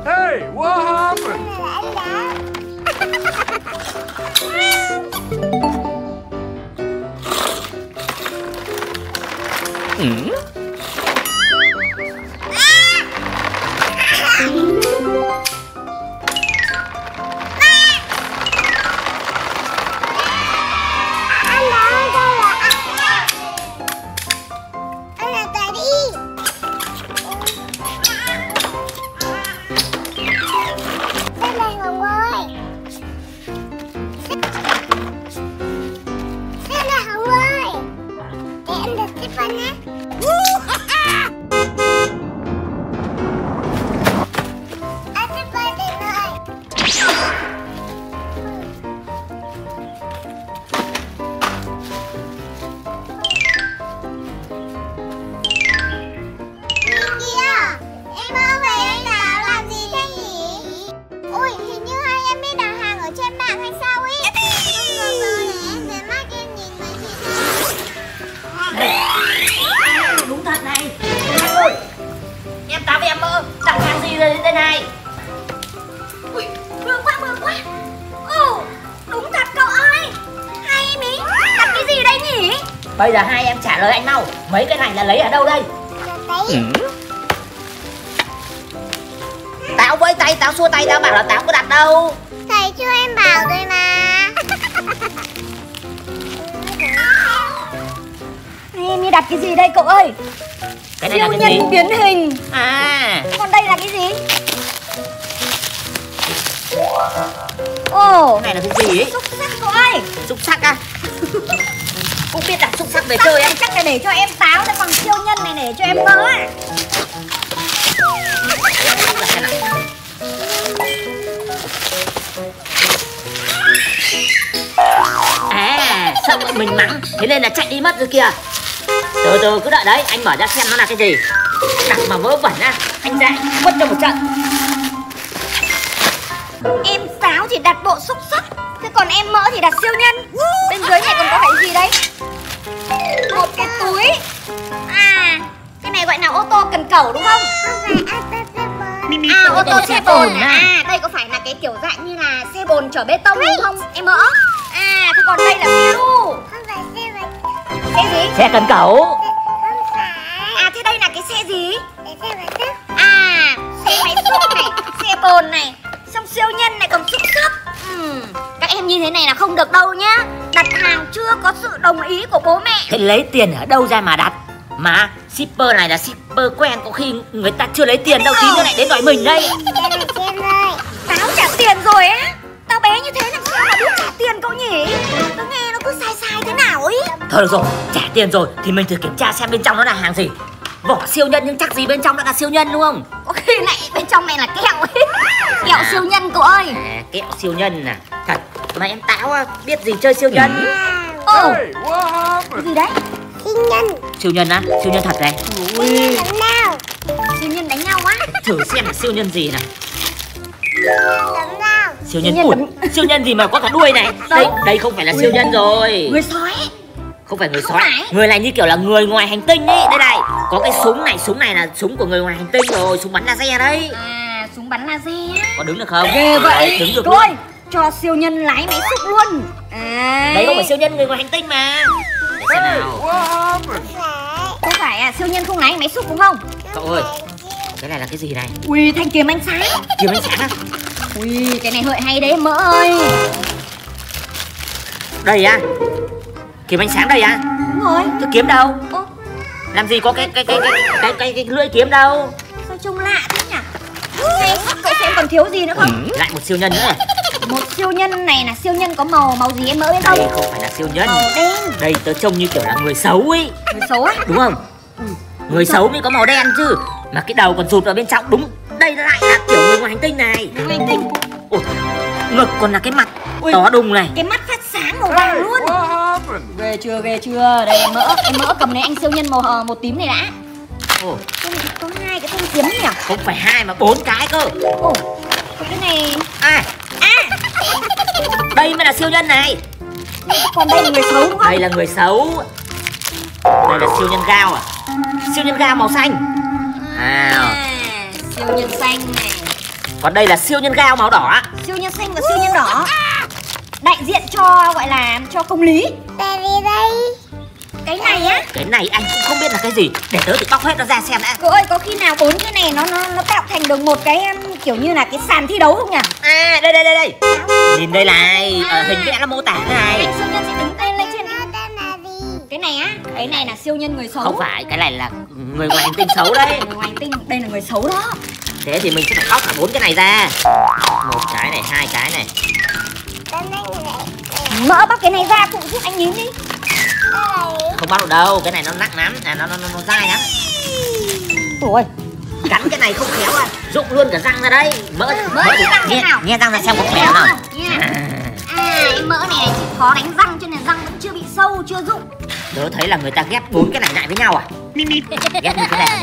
Hey, what happened? Bây giờ hai em trả lời anh mau. Mấy cái này là lấy ở đâu đây? Táo với tay, táo xua tay, tao bảo là táo có đặt đâu. Thầy cho em bảo rồi mà. Em đi đặt cái gì đây cậu ơi? Cái này siêu là cái gì? nhân biến hình. À, Còn đây là cái gì? Ồ, cái này là cái gì ấy? xúc xắc cậu ơi. Xúc xắc à? Cũng biết đặt xúc xắc về chơi á? Chắc là để cho em táo đấy, còn siêu nhân này để cho em mỡ à? À, sợ bọn mình mắng, thế nên là chạy đi mất rồi kìa. Từ từ cứ đợi đấy, anh mở ra xem nó là cái gì. Đặt mà vớ vẩn á, anh dạy mất cho một trận. Em táo chỉ đặt bộ xúc xắc, thế còn em mỡ thì đặt siêu nhân. Bên dưới này còn có phải gì đấy? Một cái túi. À, cái này gọi là ô tô cần cẩu đúng không? À, ô tô xe bồn à? À, đây có phải là cái kiểu dạng như là xe bồn chở bê tông đúng không em mỡ? À, thế còn đây là xe đu. Xe gì? Xe cần cẩu. À, thế đây là cái xe gì? À, xe máy xúc này, xe bồn này, xong siêu nhân này, còn xúc xắc. Các em như thế này là không được đâu nhá. Đặt hàng chưa có sự đồng ý của bố mẹ. Thế lấy tiền ở đâu ra mà đặt? Mà shipper này là shipper quen, có khi người ta chưa lấy tiền đâu, tí nữa lại đến đòi mình đây. Táo trả tiền rồi á? Tao bé như thế làm sao mà biết trả tiền cậu nhỉ? Tao nghe nó cứ sai sai thế nào ấy. Thôi được rồi, trả tiền rồi thì mình thử kiểm tra xem bên trong nó là hàng gì. Vỏ siêu nhân nhưng chắc gì bên trong nó là siêu nhân đúng không? Có khi lại bên trong này là kẹo ấy. Kẹo siêu nhân cậu ơi. À, kẹo siêu nhân à? Thật, mà em Táo biết gì chơi siêu nhân? Ồ, Hey, what happened? cái gì đấy? Siêu nhân á? Siêu nhân thật này. Siêu nhân đánh nhau á? Thử xem là siêu nhân gì nào. Siêu nhân Siêu nhân ủi, siêu nhân gì mà có cả đuôi này. Đây không phải là siêu nhân rồi. Người sói. Không phải người Không sói. phải. Người này như kiểu là người ngoài hành tinh ấy. Đây này, có cái súng này là súng của người ngoài hành tinh rồi, súng bắn laser đấy. À, súng bắn laser. Có đứng được không? Ghê vậy. Đứng được Thôi, luôn. cho siêu nhân lái máy xúc luôn. À, Đấy không phải siêu nhân người ngoài hành tinh mà. Để xem Hey, nào. what happened? không phải à, siêu nhân không lái máy xúc đúng không? Cậu ơi, cái này là cái gì này? Ui, thanh kiếm ánh sáng. Kiếm ánh sáng á? Ui, cái này hợi hay đấy mỡ ơi. Đây à? Kiếm ánh sáng đây à? Đúng rồi. Cái kiếm đâu? Ô, Làm gì có cái lưỡi kiếm đâu? sao trông lạ thế nhỉ? Này, cậu xem còn thiếu gì nữa không? Lại một siêu nhân nữa. Một siêu nhân này là siêu nhân có màu gì em mỡ biết Đây không? không phải là siêu nhân. Màu đen. Đây tớ trông như kiểu là người xấu ấy. Người xấu á? Đúng không? Người xấu mới có màu đen chứ. Mà cái đầu còn rụt vào bên trong. Đúng, đây lại là kiểu người ngoài hành tinh này. Người ngoài hành tinh. Ủa, ngực còn là cái mặt Ui. to đùng này. Cái mắt phát sáng màu vàng Hey, luôn. what happened? Ghê chưa? Đây em mỡ cầm lấy anh siêu nhân màu tím này đã. Ồ, Có hai cái thanh kiếm nhỉ? không phải 2 mà 4 cái cơ. Ồ, cái này. À, đây mới là siêu nhân này. Còn đây là người xấu đúng không? Đây là người xấu. Đây là siêu nhân gao à? Siêu nhân gao màu xanh. À, Siêu nhân xanh này. Còn đây là siêu nhân gao màu đỏ. Siêu nhân xanh và siêu nhân đỏ. Đại diện cho gọi là cho công lý. Tại vì đây. Cái này á. Cái này anh cũng không biết là cái gì. Để tớ thì bóc hết nó ra xem đã. Cô ơi, có khi nào 4 cái này nó tạo thành được một cái kiểu như là cái sàn thi đấu không nhỉ? À đây. Nhìn đây này, hình vẽ nó mô tả thế này. Anh siêu nhân sẽ đứng tên lên trên Nó tên là gì? cái này á. Cái này là siêu nhân người xấu. Không phải, cái này là người ngoài hành tinh xấu đấy. Người ngoài hành tinh, đây là người xấu đó. Thế thì mình sẽ phải bóc cả 4 cái này ra. Một cái này, 2 cái này. Tên này này. Mỡ bóc cái này ra phụ giúp anh Nhím đi. Không bóc được đâu, cái này nó nặng lắm, nó dai lắm. Ôi, Cắn cái này không khéo à, rụng luôn cả răng ra đây. Mỡ thì răng thế nào? nghe răng ra xem có khéo nào. cái mỡ này chỉ khó đánh răng cho nên răng vẫn chưa bị sâu, chưa rụng. Tớ thấy là người ta ghép 4 cái này lại với nhau à? Ghép như thế này à?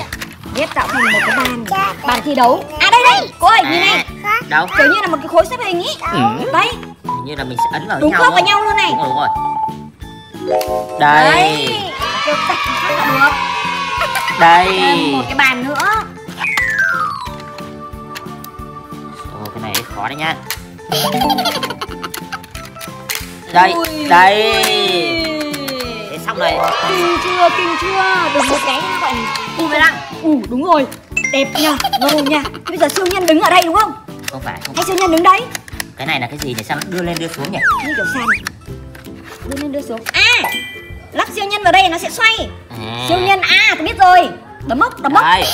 Ghép tạo thành một cái bàn thi đấu. À đây, cô ơi, nhìn này. Đâu? Kiểu như là một cái khối xếp hình ý. Đấy. Như là mình sẽ ấn vào Đúng nhau. khớp vào nhau luôn này. Đúng rồi. Đây. Kêu tạch phát là được. Đây. Một cái bàn nữa. Ồ, cái này khó đấy nhá. Đây, Ui. đây. Thế xong rồi. Kinh chưa. Được một cái gọi là Boomerang. đúng rồi. Đẹp nha, ngầu nha. Bây giờ siêu nhân đứng ở đây đúng không? Không phải. Hay siêu nhân đứng đấy? Cái này là cái gì để sao nó đưa lên đưa xuống nhỉ? Như kiểu sàn. Đưa lên đưa xuống. À, lắp siêu nhân vào đây nó sẽ xoay. Siêu nhân tôi biết rồi. Bấm mốc. Đây.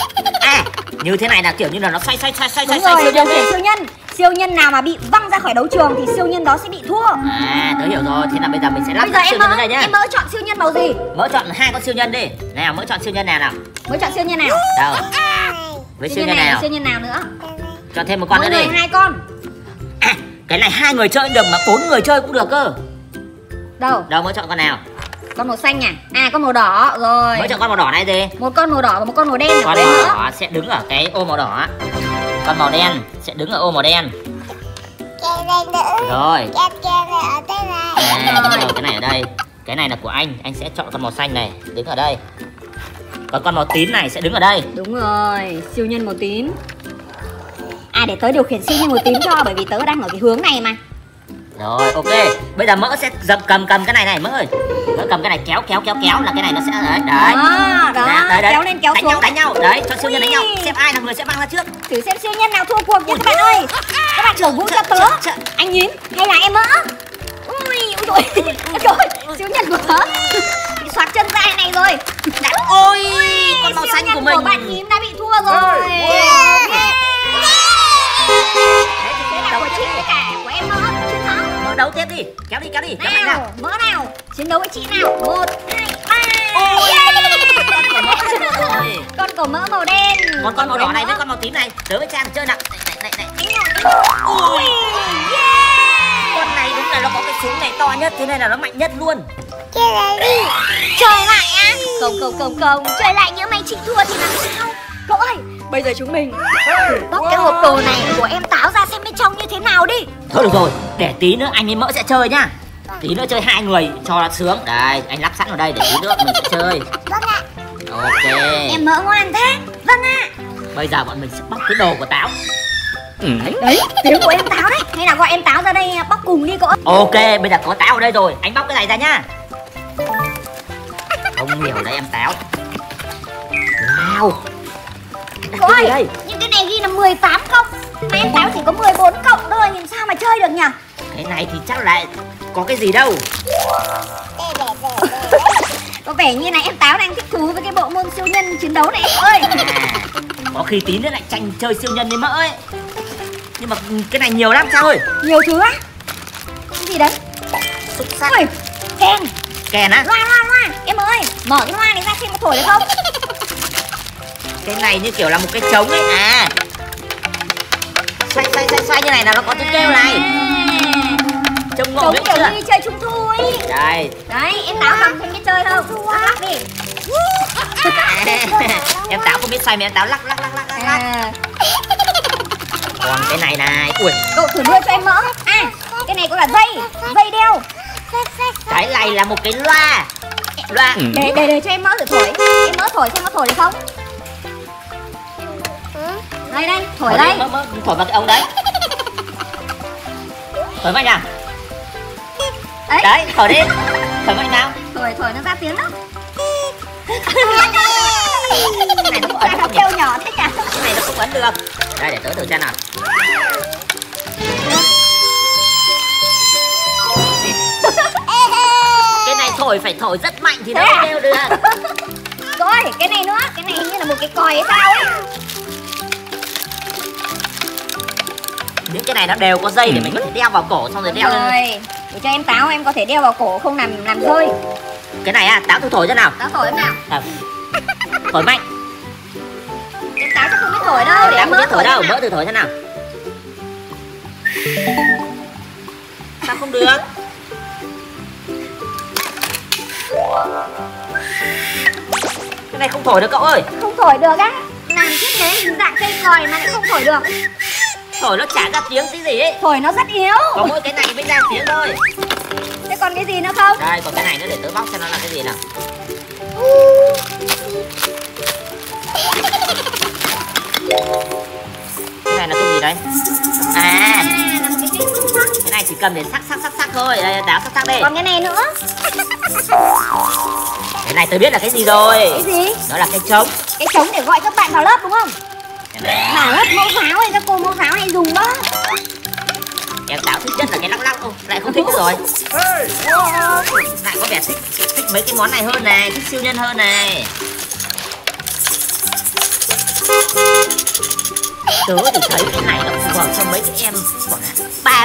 À, như thế này là kiểu như là nó xoay Đúng siêu rồi, nhân điều khiển đi. siêu nhân. Siêu nhân nào mà bị văng ra khỏi đấu trường thì siêu nhân đó sẽ bị thua. À, tớ hiểu rồi. Thế là bây giờ mình sẽ lắp Bây giờ siêu nhân ở đây nhá. em mỡ chọn siêu nhân màu gì? Mỡ chọn 2 con siêu nhân đi. Nào, mỡ chọn siêu nhân nào? Mới chọn siêu nhân nào? Đâu? Với siêu nhân nào? Siêu nhân nào nữa? Chọn thêm một con nữa Mỗi đi. người 2 con. À, cái này 2 người chơi được mà 4 người chơi cũng được cơ. Đâu? Đâu, mỡ chọn con nào? Con màu xanh à? À, con màu đỏ rồi. Mỡ chọn con màu đỏ này gì? Một con màu đỏ và một con màu đen. Con màu đỏ sẽ đứng ở cái ô màu đỏ. Con màu đen sẽ đứng ở ô màu đen. Cái này nữa. Rồi. Cái này ở đây này. À, rồi, cái này ở đây. Cái này là của anh sẽ chọn con màu xanh này, đứng ở đây. Còn con màu tím này sẽ đứng ở đây. Đúng rồi, siêu nhân màu tím. À, để tớ điều khiển siêu nhân màu tím cho, bởi vì tớ đang ở cái hướng này mà. Rồi, ok. Bây giờ mỡ sẽ cầm cái này mỡ ơi. Mỡ cầm cái này kéo là cái này nó sẽ đấy. Đó, Đấy. kéo lên kéo xuống. Đánh nhau. Đấy, cho siêu nhân đánh nhau. Xem ai là người sẽ văng ra trước. Thử xem siêu nhân nào thua cuộc nha các bạn ơi. Các bạn cổ vũ cho tớ. Anh Nhím hay là em mỡ? Ui dồi, siêu nhân của tớ bị xoạc chân ra này rồi. Ôi, con màu xanh của mình. Của bạn Nhím đã bị thua rồi. Thế là của chị với cả của em mỡ. Chiến thắng. Mỡ đấu tiếp đi. Kéo đi. Kéo mạnh nào. Mỡ nào. Chiến đấu với chị nào. 1, 2, 3. Con cổ mỡ màu đen. Còn con màu đỏ này với con màu tím này. Tớ với Trang chơi nào. Này. Ui, Con này đúng là nó có cái súng này to nhất, thế nên là nó mạnh nhất luôn. Cái này đi. chơi lại á? Không. Chơi lại nhớ mày chị thua thì làm sao? Cậu ơi, bây giờ chúng mình bóc cái hộp đồ này của em Táo ra xem bên trong như thế nào đi. Thôi được rồi, để tí nữa anh với Mỡ sẽ chơi nhá. Tí nữa chơi 2 người cho nó sướng. Đây, anh lắp sẵn vào đây để tí nữa mình sẽ chơi. Vâng ạ. Ok. Em Mỡ ngoan thế. Vâng ạ. Bây giờ bọn mình sẽ bóc cái đồ của Táo. Đấy, tiếng của em Táo đấy. Hay là gọi em Táo ra đây bóc cùng đi cậu ơi. Ok, bây giờ có Táo ở đây rồi, anh bóc cái này ra nhá. Không hiểu đấy em Táo. Wow. Cậu ơi, nhưng cái này ghi là 18 cộng. Mà em Táo chỉ có 14 cộng thôi, làm sao mà chơi được nhỉ? Cái này thì chắc là có cái gì đâu. Có vẻ như là em Táo đang thích thú với cái bộ môn siêu nhân chiến đấu này em ơi. Có khi tí nữa lại tranh chơi siêu nhân với Mỡ ấy. Nhưng mà cái này nhiều lắm Trang ơi. Nhiều thứ á? Cái gì đấy? Xúc sắc. Ui, kèn. Kèn á? Loa. Em ơi, mở cái loa này ra xem có thổi được không? Cái này như kiểu là một cái trống ấy. À, xoay như này là nó có tiếng kêu này. Trông ngộ Trống biết kiểu chưa? như chơi trung thu ấy. Đây. Đấy, em Táo cầm thêm cái chơi không? Lắc đi. Em Táo không biết xoay mà em Táo lắc. Còn cái này này. Ui, Cậu thử đưa cho em Mỡ. À, cái này có cả dây đeo. cái này là một cái loa. Để cho em Mỡ thử thổi. Em Mỡ thổi xem có thổi được không? Đây đây, thổi đây. Thổi vào cái ống đấy. Thổi vào nào. Đấy. Đấy, thổi đi. Thổi vào nào. Thổi nó ra tiếng đó. Cái này nó có ấn Nó không nhỉ? kêu nhỏ thế nhỉ? Cái này nó không ấn được. Đây để tớ thử xem nào. Cái này thổi phải thổi rất mạnh thì nó mới kêu được. Rồi, cái này nữa, cái này hình như là một cái còi hay sao ấy. Những cái này nó đều có dây để mình có thể đeo vào cổ xong rồi đeo lên. Rồi, để cho em Táo em có thể đeo vào cổ không làm rơi. Cái này à, Táo thử thổi cho nào. Táo thổi em nào. Thổi mạnh. Em Táo chắc không biết thổi đâu, để Táo em không biết thổi đâu, nào. mỡ thử thổi thế nào. Sao không được? Cái này không thổi được cậu ơi. Không thổi được á. Làm thiết kế hình dạng cây còi mà lại không thổi được. Thổi nó chả ra tiếng tí gì ấy. Thổi nó rất yếu. Có mỗi cái này mới ra tiếng thôi. Thế còn cái gì nữa không? Đây, còn cái này nữa để tớ bóc xem nó là cái gì nào. Cái này là cái gì đấy? À, Là một cái xúc sắc. cái này chỉ cầm để sắc thôi. Đây, Táo sắc đi. Còn cái này nữa. Cái này tớ biết là cái gì rồi. Cái gì? Đó là cái trống. Cái trống để gọi các bạn vào lớp đúng không? Cái này. Vào lớp mẫu giáo hay các cô mẫu giáo hay dùng đó. Em Táo thích nhất là cái lắc lắc. Lại không thích nữa rồi. Hey, what happened? Lại có vẻ thích mấy cái món này hơn này, thích siêu nhân hơn này. Tớ thì thấy cái này nó phù hợp cho mấy cái em khoảng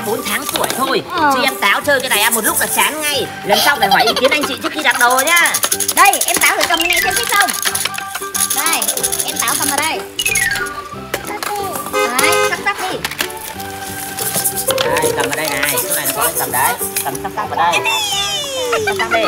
3-4 tháng tuổi thôi. Chứ em Táo chơi cái này một lúc là chán ngay. Lần sau phải hỏi ý kiến anh chị trước khi đặt đồ nhá. Đây, em Táo thử cầm cái này xem thích không? Đây, em Táo cầm vào đây. Đấy, sắc đi. Đây, cầm vào đây này, chỗ này nó có cái cầm đấy. Cầm sắc vào đây. Sắc đi.